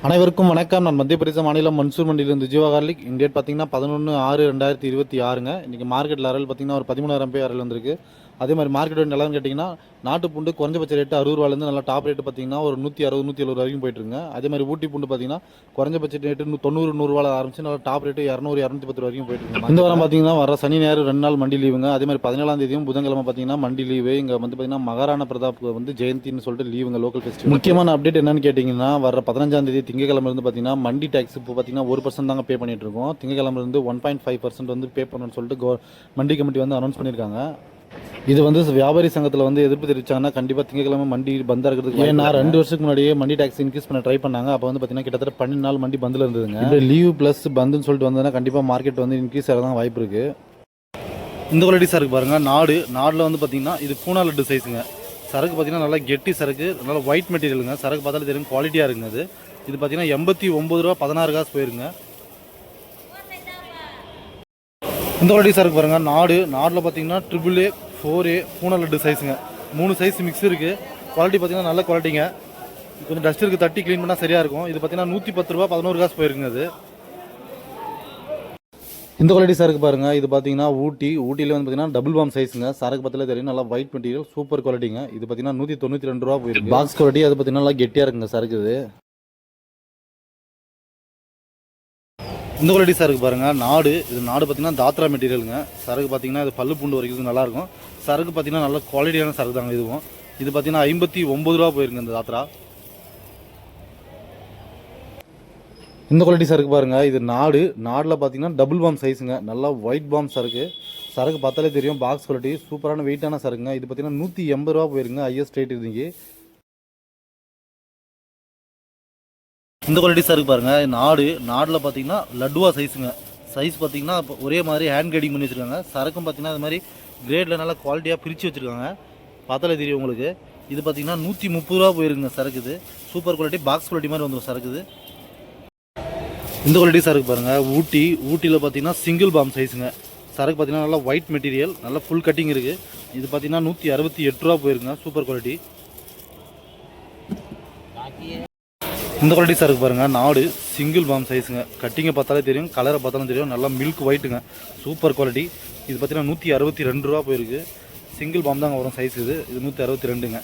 அனைவருக்கும் வணக்கம். நான் மத்திய பிரதேச மாநிலம் மன்சூர் மண்டியிலிருந்து ஜீவா கார்லிக். இந்த டேட் பார்த்தீங்கன்னா 11/6/2026ங்க. இன்றைக்கி மார்க்கெட்டில் அரல் பார்த்தீங்கன்னா ஒரு 13,000 பேர் அரல் வந்திருக்கு. அதே மாதிரி மார்க்கெட் நிலன்னு கேட்டிங்கன்னா நாட்டு பூண்டு குறைஞ்சபட்ச ரேட்டு 60 ரூபாயிலேருந்து நல்லா டாப் ரேட்டு பார்த்தீங்கன்னா ஒரு 160 170 வரைக்கும் போயிட்டுருங்க. அதே மாதிரி ஊட்டி பூண்டு பார்த்தீங்கன்னா குறைஞ்சபட்ச ரேட்டு 90 100 ஆரம்பிச்சு நல்லா டாப் ரேட்டு 200 210 வரைக்கும் போயிட்டுருங்க. இந்த வாரம் பார்த்தீங்கன்னா வர சனி ஞாயிறு 2 நாள் மண்டி லீவுங்க. அதே மாதிரி 17ஆம் தேதியும் புதன்கிழமை பார்த்தீங்கன்னா மண்டி லீவு. இங்கே வந்து பார்த்தீங்கன்னா மகாராணா பிரதாப் வந்து ஜெயந்தின்னு சொல்லிட்டு லீவுங்க, லோக்கல் ஃபெஸ்டிவல். முக்கியமான அப்டேட் என்னன்னு கேட்டிங்கன்னா வர 15ஆம் தேதி திங்கக்கிழமை இருந்து பார்த்தீங்கன்னா மண்டி டேக்ஸ் இப்போ பார்த்தீங்கன்னா 1% தாங்க பே பண்ணிட்டு இருக்கோம். திங்கக்கிழமை இருந்து 1.5% வந்து பே பண்ணணும்னு சொல்லிட்டு மண்டி கமிட்டி வந்து அனௌன்ஸ் பண்ணியிருக்காங்க. இது வந்து வியாபாரி சங்கத்தில் வந்து எதிர்ப்பு தெரிவிச்சாங்கன்னா கண்டிப்பாக திங்கக்கிழமை மண்டி பந்தாக இருக்கிறதுக்கு. ஏன்னா 2 வருஷத்துக்கு முன்னாடியே மண்டி டேக்ஸ் இன்க்ரீஸ் பண்ண ட்ரை பண்ணாங்க. அப்போ வந்து பார்த்தீங்கன்னா கிட்டத்தட்ட 12 நாள் மண்டி பந்தில் இருந்ததுங்க. இப்போ லீவ் ப்ளஸ் பந்துன்னு சொல்லிட்டு வந்ததுன்னா கண்டிப்பாக மார்க்கெட் வந்து இன்க்ரீஸ் ஆக தான் வாய்ப்பு இருக்குது. இந்த குவாலிட்டி சரக்கு பாருங்கள், நாடில் வந்து பார்த்தீங்கன்னா இது பூனா லட்டு சைஸுங்க. சரக்கு பார்த்தீங்கன்னா நல்லா கெட்டி சரக்கு, நல்லா ஒயிட் மெட்டீரியலுங்க. சரக்கு பார்த்தாலே தெரியும் குவாலிட்டியாக இருக்குங்க. இது பார்த்தீங்கன்னா 89 ரூபா 16 காசு போயிருங்க. இந்த குவாலிட்டி சரக்கு பாருங்கள், நாடில் பார்த்தீங்கன்னா AAA 4A பூனா லட்டு சைஸுங்க. 3 சைஸ் மிக்ஸ் இருக்குது. குவாலிட்டி பார்த்தீங்கன்னா நல்ல குவாலிட்டிங்க. கொஞ்சம் டஸ்ட் இருக்குது, தட்டி க்ளீன் பண்ணால் சரியாக இருக்கும். இது பார்த்தீங்கன்னா 110 ரூபா 11 காசு போயிருக்குங்க. அது இந்த குவாலிட்டி சரக்கு பாருங்கள், இது பார்த்தீங்கன்னா ஊட்டியில் வந்து பார்த்தீங்கன்னா டபுள் பாம் சைஸுங்க. சரக்கு பற்றில தெரியும், நல்லா ஒயிட் மெட்டீரியல், சூப்பர் குவாலிட்டிங்க. இது பார்த்தீங்கன்னா 192 ரூபா போயிருக்கு. பாக்ஸ் குவாலிட்டி அது பார்த்தீங்கன்னா நல்லா கெட்டியாக இருக்குங்க சரக்கு. இந்த குவாலிட்டி சரக்கு பாருங்கள், நாடு பார்த்தீங்கன்னா தாத்ரா மெட்டீரியலுங்க. சரக்கு பார்த்தீங்கன்னா இது பல்லு பூண்டு வரைக்கும் நல்லாயிருக்கும். சரக்கு பார்த்தீங்கன்னா நல்ல குவாலிட்டியான சரக்கு தாங்க இதுவும். இது பார்த்தீங்கன்னா 59 ரூபா போயிருங்க இந்த தாத்ரா. இந்த குவாலிட்டி சரக்கு பாருங்கள், இது நாடில் பார்த்தீங்கன்னா டபுள் பாம் சைஸுங்க. நல்லா ஒயிட் பாம் சரக்கு பார்த்தாலே தெரியும். பாக்ஸ் குவாலிட்டி சூப்பரான வெயிட்டான சரக்குங்க. இது பார்த்தீங்கன்னா 180 ரூபா போயிருங்க ஹையஸ்ட் ரேட் இருந்துச்சு. இந்த குவாலிட்டி சரக்கு பாருங்கள், நாடில் பார்த்தீங்கன்னா லட்டுவா சைஸுங்க. சைஸ் பார்த்தீங்கன்னா ஒரே மாதிரி ஹேண்ட் கிரேடிங் பண்ணி வச்சுருக்காங்க. சரக்கும் பார்த்தீங்கன்னா அது மாதிரி கிரேடில் நல்லா குவாலிட்டியாக பிரித்து வச்சுருக்காங்க. பார்த்தாலே தெரியும் உங்களுக்கு. இது பார்த்தீங்கன்னா 130 ரூபா போயிருங்க சரக்கு. இது சூப்பர் குவாலிட்டி, பாக்ஸ் குவாலிட்டி மாதிரி வந்துடும் சரக்கு. இந்த குவாலிட்டி சரக்கு பாருங்கள், ஊட்டியில் பார்த்தீங்கன்னா சிங்கிள் பாம் சைஸுங்க. சரக்கு பார்த்தீங்கன்னா நல்லா ஒயிட் மெட்டீரியல், நல்லா ஃபுல் கட்டிங் இருக்குது. இது பார்த்தீங்கன்னா 168 ரூபா போயிருங்க, சூப்பர் குவாலிட்டி. இந்த குவாலிட்டி சரக்கு பாருங்கள், சிங்கிள் பாம் சைஸுங்க. கட்டிங்கை பார்த்தாலே தெரியும், கலரை பார்த்தாலும் தெரியும், நல்லா மில்க் ஒயிட்டுங்க, சூப்பர் குவாலிட்டி. இது பார்த்தீங்கன்னா 162 ரூபா போயிருக்கு. சிங்கிள் பாம் தாங்க வரும் சைஸ். இது 162ங்க.